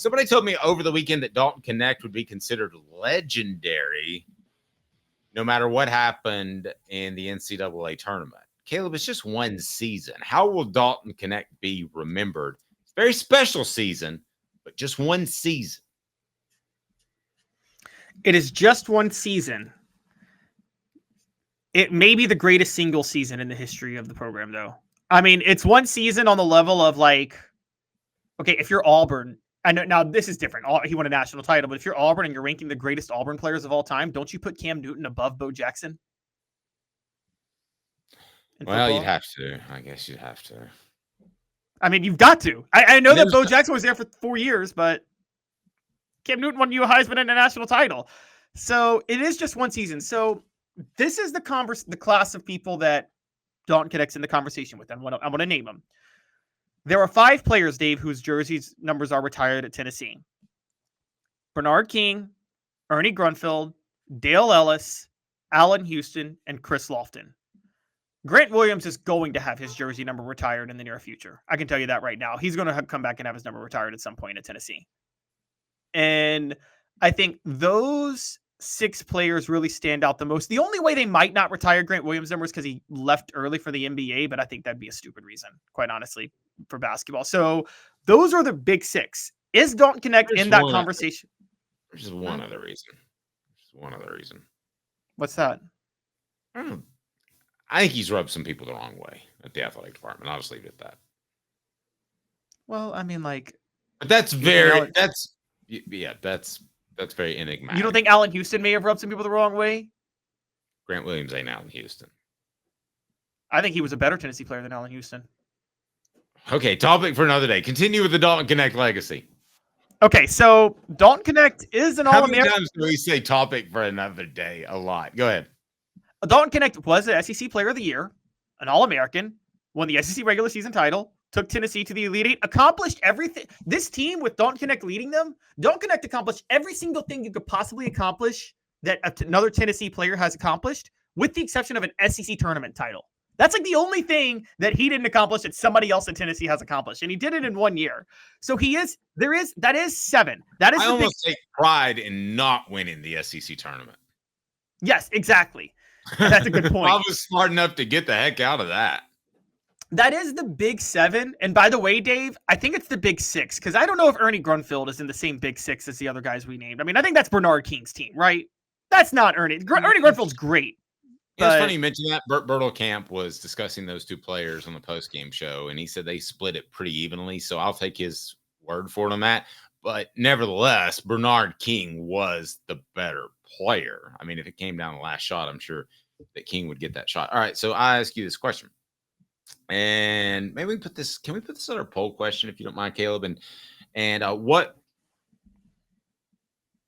Somebody told me over the weekend that Dalton Knecht would be considered legendary no matter what happened in the NCAA tournament. Caleb, it's just one season. How will Dalton Knecht be remembered? It's a very special season, but just one season. It is just one season. It may be the greatest single season in the history of the program, though. I mean, it's one season on the level of like, okay, if you're Auburn, I know now this is different. He won a national title, but if you're Auburn and you're ranking the greatest Auburn players of all time, don't you put Cam Newton above Bo Jackson? Well, you'd have to. I guess you'd have to. I mean, you've got to. I know that Bo Jackson was there for 4 years, but Cam Newton won you a Heisman and a national title. So it is just one season. So this is the class of people that Dalton Knecht's in the conversation with. I want to name them. There are 5 players, Dave, whose jerseys numbers are retired at Tennessee. Bernard King, Ernie Grunfeld, Dale Ellis, Allen Houston, and Chris Lofton. Grant Williams is going to have his jersey number retired in the near future. I can tell you that right now. He's going to come back and have his number retired at some point at Tennessee. And I think those 6 players really stand out the most. The only way they might not retire Grant Williams' number is because he left early for the NBA, but I think that'd be a stupid reason, quite honestly, for basketball. So those are the big 6. Is Dalton Knecht in that conversation? There's just one other reason. What's that? I think he's rubbed some people the wrong way at the athletic department. I'll just leave it at that. Well, I mean, like, but that's very enigmatic. You don't think Allen Houston may have rubbed some people the wrong way? Grant Williams ain't Allen Houston. I think he was a better Tennessee player than Allen Houston. Okay, topic for another day. Continue with the Dalton Knecht legacy. Okay, so Dalton Knecht is an All-American. How many times do we say topic for another day? A lot. Go ahead. Dalton Knecht was the SEC Player of the Year, an All-American, won the SEC regular season title, took Tennessee to the Elite Eight, accomplished everything. This team with Dalton Knecht leading them, Dalton Knecht accomplished every single thing you could possibly accomplish that another Tennessee player has accomplished, with the exception of an SEC tournament title. That's like the only thing that he didn't accomplish that somebody else in Tennessee has accomplished. And he did it in 1 year. So that is 7. That is I almost take pride in not winning the SEC tournament. Yes, exactly. That's a good point. I was smart enough to get the heck out of that. That is the big 7. And by the way, Dave, I think it's the big 6 because I don't know if Ernie Grunfeld is in the same big 6 as the other guys we named. I mean, I think that's Bernard King's team, right? That's not Ernie. Ernie Grunfeld's great. It's funny you mentioned that. Bert Bertelkamp was discussing those 2 players on the post-game show, and he said they split it pretty evenly, so I'll take his word for it on that. But nevertheless, Bernard King was the better player. I mean, if it came down to the last shot, I'm sure that King would get that shot. All right, so I ask you this question. And maybe can we put this on our poll question, if you don't mind, Caleb? And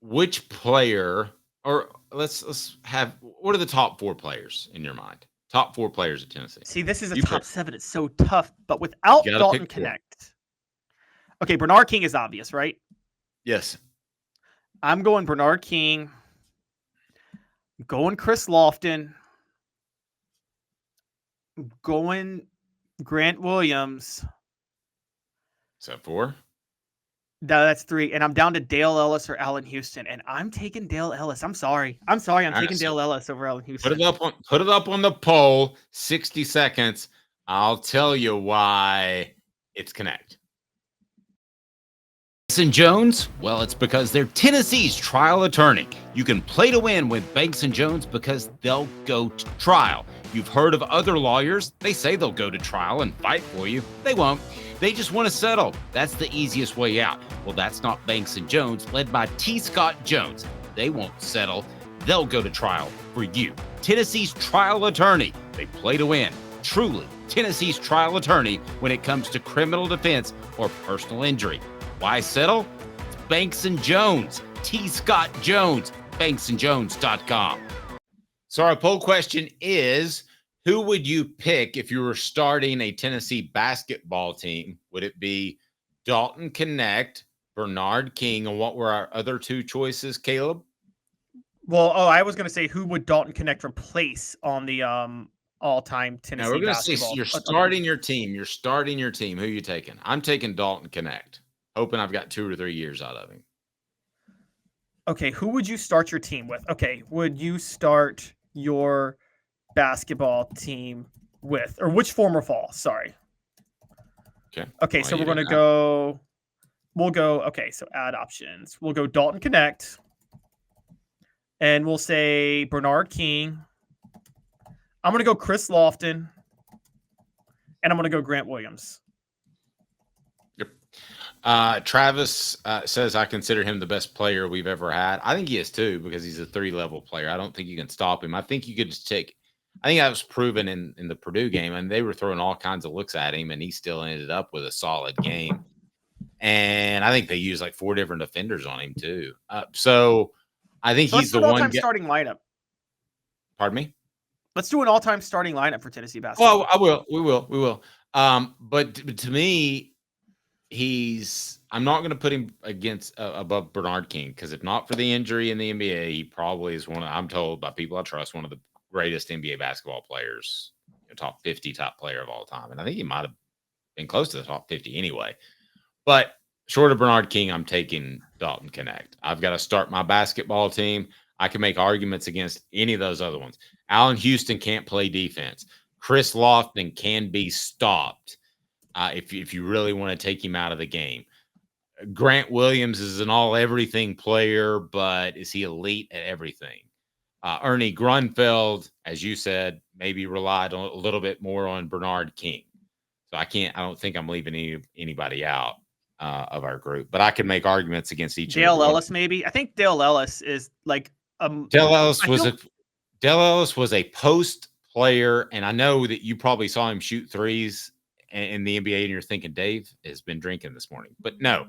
which player, or let's have, what are the top 4 players in your mind? Top 4 players at Tennessee. See, this is a top 7. It's so tough, but without Dalton Knecht. Okay, Bernard King is obvious, right? Yes. I'm going Bernard King. I'm going Chris Lofton. I'm going Grant Williams. Is that 4? No, that's 3. And I'm down to Dale Ellis or Allen Houston. And I'm taking Dale Ellis. I'm sorry. I'm taking Dale Ellis over Allen Houston. Put it up on the poll. 60 seconds. I'll tell you why it's Knecht. Banks & Jones? Well, it's because they're Tennessee's trial attorney. You can play to win with Banks & Jones because they'll go to trial. You've heard of other lawyers. They say they'll go to trial and fight for you. They won't. They just want to settle. That's the easiest way out. Well, that's not Banks & Jones, led by T. Scott Jones. They won't settle. They'll go to trial for you. Tennessee's trial attorney. They play to win. Truly, Tennessee's trial attorney when it comes to criminal defense or personal injury. Why settle? It's Banks & Jones. T. Scott Jones. BanksandJones.com. So our poll question is, who would you pick if you were starting a Tennessee basketball team? Would it be Dalton Knecht, Bernard King, and what were our other 2 choices, Caleb? Well, I was going to say, who would Dalton Knecht replace on the all-time Tennessee basketball? Now we're going to say you're starting your team. Who are you taking? I'm taking Dalton Knecht. hoping I've got 2 or 3 years out of him. Okay, who would you start your team with? Okay, would you start your basketball team with, or which former Fall? Sorry. Okay. Okay, so we're going to go. We'll go. Okay, so add options. We'll go Dalton Knecht, and we'll say Bernard King. I'm going to go Chris Lofton, and I'm going to go Grant Williams. Yep. Travis says I consider him the best player we've ever had. I think he is too, because he's a 3-level player. I don't think you can stop him. I think you could just take. I think that was proven in the Purdue game, and they were throwing all kinds of looks at him, and he still ended up with a solid game. And I think they used like 4 different defenders on him too. So I think he's the one all-time starting lineup. Pardon me? Let's do an all-time starting lineup for Tennessee basketball. Well, I will. We will. But to me, I'm not going to put him against above Bernard King, because if not for the injury in the NBA, he probably is I'm told by people I trust, one of the greatest NBA basketball players, top 50 top player of all time. And I think he might have been close to the top 50 anyway. But short of Bernard King, I'm taking Dalton Knecht. I've got to start my basketball team. I can make arguments against any of those other ones. Allen Houston can't play defense. Chris Lofton can be stopped if you really want to take him out of the game. Grant Williams is an all-everything player, but is he elite at everything? Ernie Grunfeld, as you said, maybe relied a little bit more on Bernard King. So I don't think I'm leaving anybody out of our group, but I can make arguments against each. Dale Ellis, maybe. I think Dale Ellis is like Dale Ellis was a post player, and I know that you probably saw him shoot threes in the NBA, and you're thinking Dave has been drinking this morning, but no,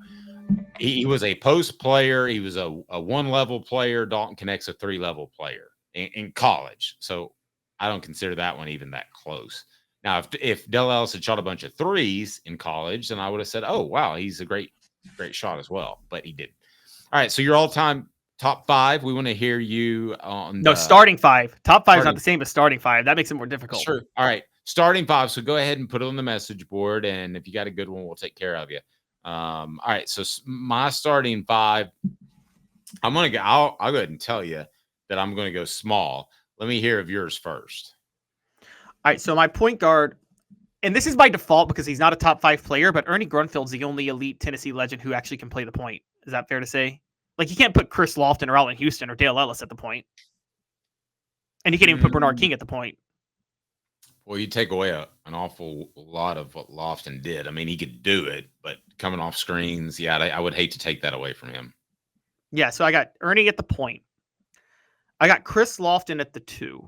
he was a post player. He was a 1-level player. Dalton Knecht's a 3-level player in college, so I don't consider that one even that close. Now, if Dale Ellis had shot a bunch of threes in college, then I would have said, oh, wow, he's a great shot as well. But he didn't. All right, so your all-time top 5, we want to hear you on starting 5. Top 5 is not the same as starting 5. That makes it more difficult. Sure. All right, starting 5. So go ahead and put it on the message board, and if you got a good one, we'll take care of you. All right, so my starting 5, I'll go ahead and tell you that I'm going to go small. Let me hear of yours first. All right, so my point guard, and this is by default because he's not a top 5 player, but Ernie Grunfeld's the only elite Tennessee legend who actually can play the point. Is that fair to say? Like, you can't put Chris Lofton or Allen Houston or Dale Ellis at the point. And you can't even put Bernard King at the point. Well, you take away an awful lot of what Lofton did. I mean, he could do it, but coming off screens, yeah, I would hate to take that away from him. Yeah, so I got Ernie at the point. I got Chris Lofton at the 2.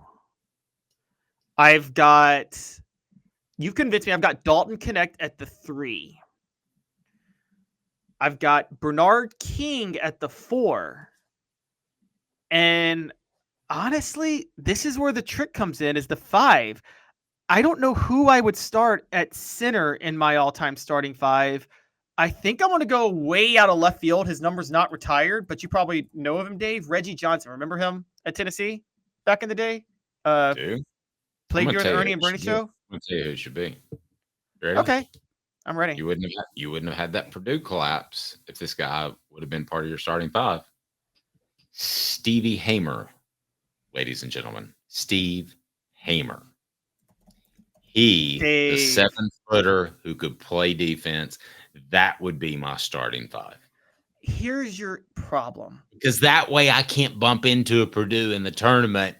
You've convinced me. I've got Dalton Knecht at the 3. I've got Bernard King at the 4. And honestly, this is where the trick comes in, is the 5. I don't know who I would start at center in my all-time starting 5. I think I'm going to go way out of left field. His number's not retired, but you probably know of him, Dave. Reggie Johnson. Remember him at Tennessee back in the day? Dude. Played during the Ernie and Bernie show? I'm going to tell you who it should be. Ready? Okay. I'm ready. You wouldn't have had that Purdue collapse if this guy would have been part of your starting 5. Stevie Hamer, ladies and gentlemen. Steve Hamer. The 7-footer who could play defense. That would be my starting 5. Here's your problem. Because that way I can't bump into a Purdue in the tournament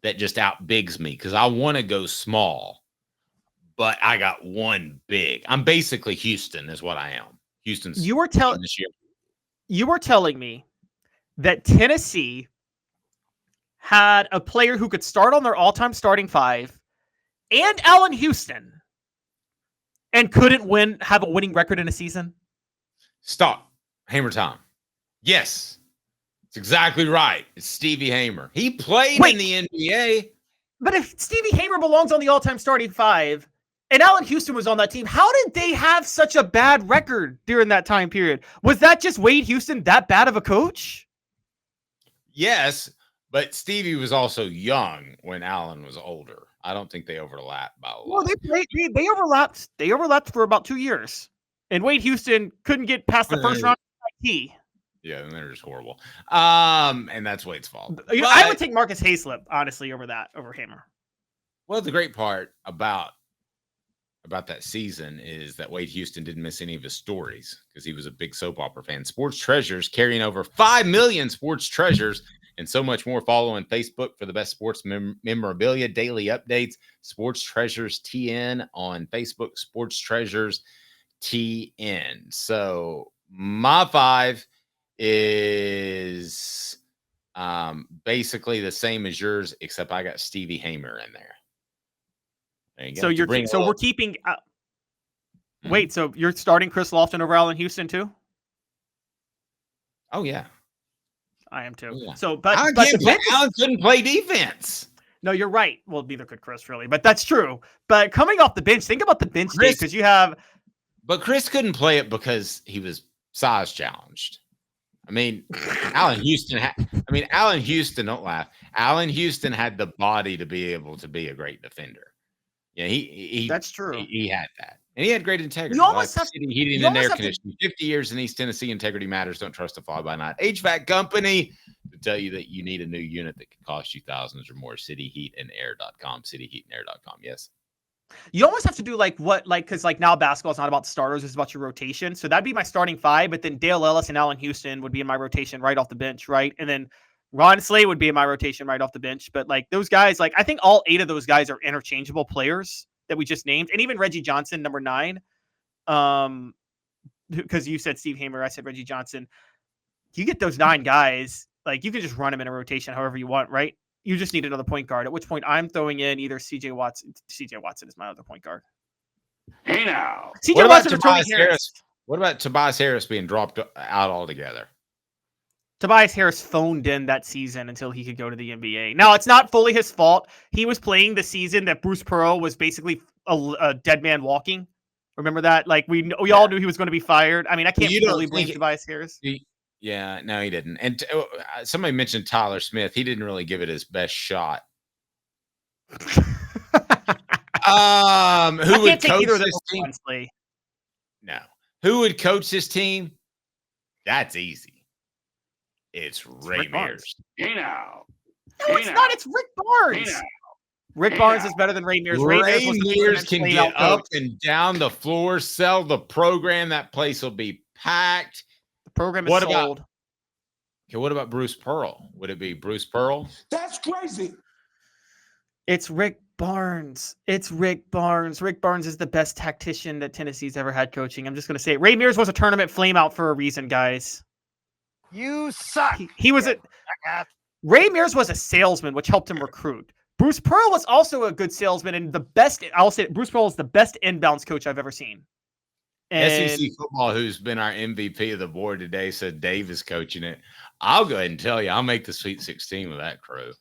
that just outbigs me, because I want to go small, but I got one big. I'm basically Houston is what I am. Houston's you were telling me that Tennessee had a player who could start on their all-time starting 5 and Allen Houston and couldn't have a winning record in a season. Stop. Hamer time. Yes. It's exactly right. It's Stevie Hamer. He played in the NBA. But if Stevie Hamer belongs on the all-time starting 5 and Allen Houston was on that team, how did they have such a bad record during that time period? Was that just Wade Houston that bad of a coach? Yes, but Stevie was also young when Allen was older. I don't think they overlapped by a lot. Well, they overlapped. They overlapped for about 2 years. And Wade Houston couldn't get past the first round of IT. Yeah, and they're just horrible. And that's Wade's fault. I would take Marcus Hayslip, honestly, over Hammer. Well, the great part about that season is that Wade Houston didn't miss any of his stories because he was a big soap opera fan. Sports Treasures carrying over 5 million sports treasures and so much more. Follow on Facebook for the best sports memorabilia, daily updates. Sports Treasures TN on Facebook, Sports Treasures TN. So my 5 is basically the same as yours, except I got Stevie Hamer in there. So we're keeping. Wait, so you're starting Chris Lofton over Allen Houston too? Oh yeah, I am too. Yeah. So, but Allen couldn't play defense. No, you're right. Well, neither could Chris really, but that's true. But coming off the bench, think about the bench day because you have. But Chris couldn't play it because he was size challenged. I mean, Allen Houston. Allen Houston. Don't laugh. Allen Houston had the body to be able to be a great defender. Yeah, he that's true. He had that. And he had great integrity. You almost have heating and air conditioning. 50 years in East Tennessee, integrity matters. Don't trust a fly-by-night HVAC company to tell you that you need a new unit that could cost you thousands or more. Cityheatandair.com. Cityheatandair.com. Yes. You almost have to do because now basketball is not about starters, it's about your rotation. So that'd be my starting 5, but then Dale Ellis and Allen Houston would be in my rotation right off the bench, right? And then Ron Slay would be in my rotation right off the bench. But those guys, I think all 8 of those guys are interchangeable players that we just named. And even Reggie Johnson, number 9, because you said Steve Hamer, I said Reggie Johnson. You get those 9 guys, you can just run them in a rotation however you want, right? You just need another point guard, at which point I'm throwing in either CJ Watson. CJ Watson is my other point guard. Hey now. CJ Watson or Tobias Harris. What about Tobias Harris being dropped out altogether? Tobias Harris phoned in that season until he could go to the NBA. Now, it's not fully his fault. He was playing the season that Bruce Pearl was basically a dead man walking. Remember that? We all knew he was going to be fired. I mean, I can't fully blame Tobias Harris. Yeah, no, he didn't. And somebody mentioned Tyler Smith. He didn't really give it his best shot. Who would coach this team? No. Who would coach this team? That's easy. It's Ray Mears. Hey now. No, it's not. It's Rick Barnes. Rick Barnes is better than Ray Mears. Ray Mears can get up and down the floor, sell the program. That place will be packed. The program is sold. What about Bruce Pearl? Would it be Bruce Pearl? That's crazy. It's Rick Barnes. Rick Barnes is the best tactician that Tennessee's ever had coaching. I'm just going to say it. Ray Mears was a tournament flameout for a reason, guys. You suck. He was Ray Mears was a salesman, which helped him recruit. Bruce Pearl was also a good salesman and I'll say Bruce Pearl is the best inbounds coach I've ever seen. And SEC football, who's been our MVP of the board today, said Dave is coaching it. I'll go ahead and tell you, I'll make the Sweet 16 with that crew.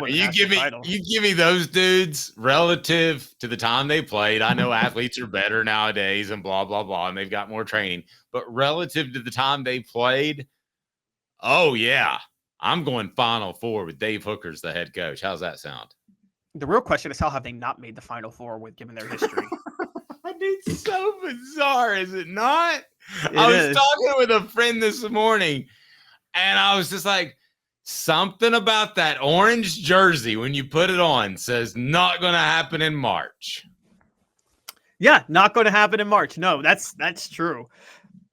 You give me those dudes relative to the time they played. I know athletes are better nowadays and blah, blah, blah, and they've got more training. But relative to the time they played, oh, yeah, I'm going Final Four with Dave Hooker as the head coach. How's that sound? The real question is, how have they not made the Final Four given their history? It's so bizarre, is it not? I was talking with a friend this morning, and I was just like, something about that orange jersey when you put it on says not going to happen in March. Yeah, not going to happen in March. No, that's true.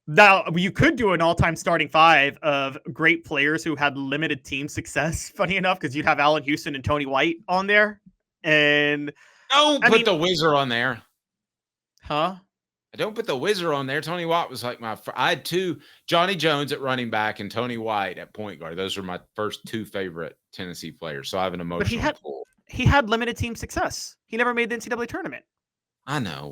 Now, you could do an all-time starting 5 of great players who had limited team success, funny enough, because you'd have Allen Houston and Tony White on there. And don't put the Whizzer on there. Huh? I don't put the Whizzer on there. Tony White was like I had 2, Johnny Jones at running back and Tony White at point guard. Those are my first 2 favorite Tennessee players. So I have an emotional pull. He had limited team success. He never made the NCAA tournament. I know.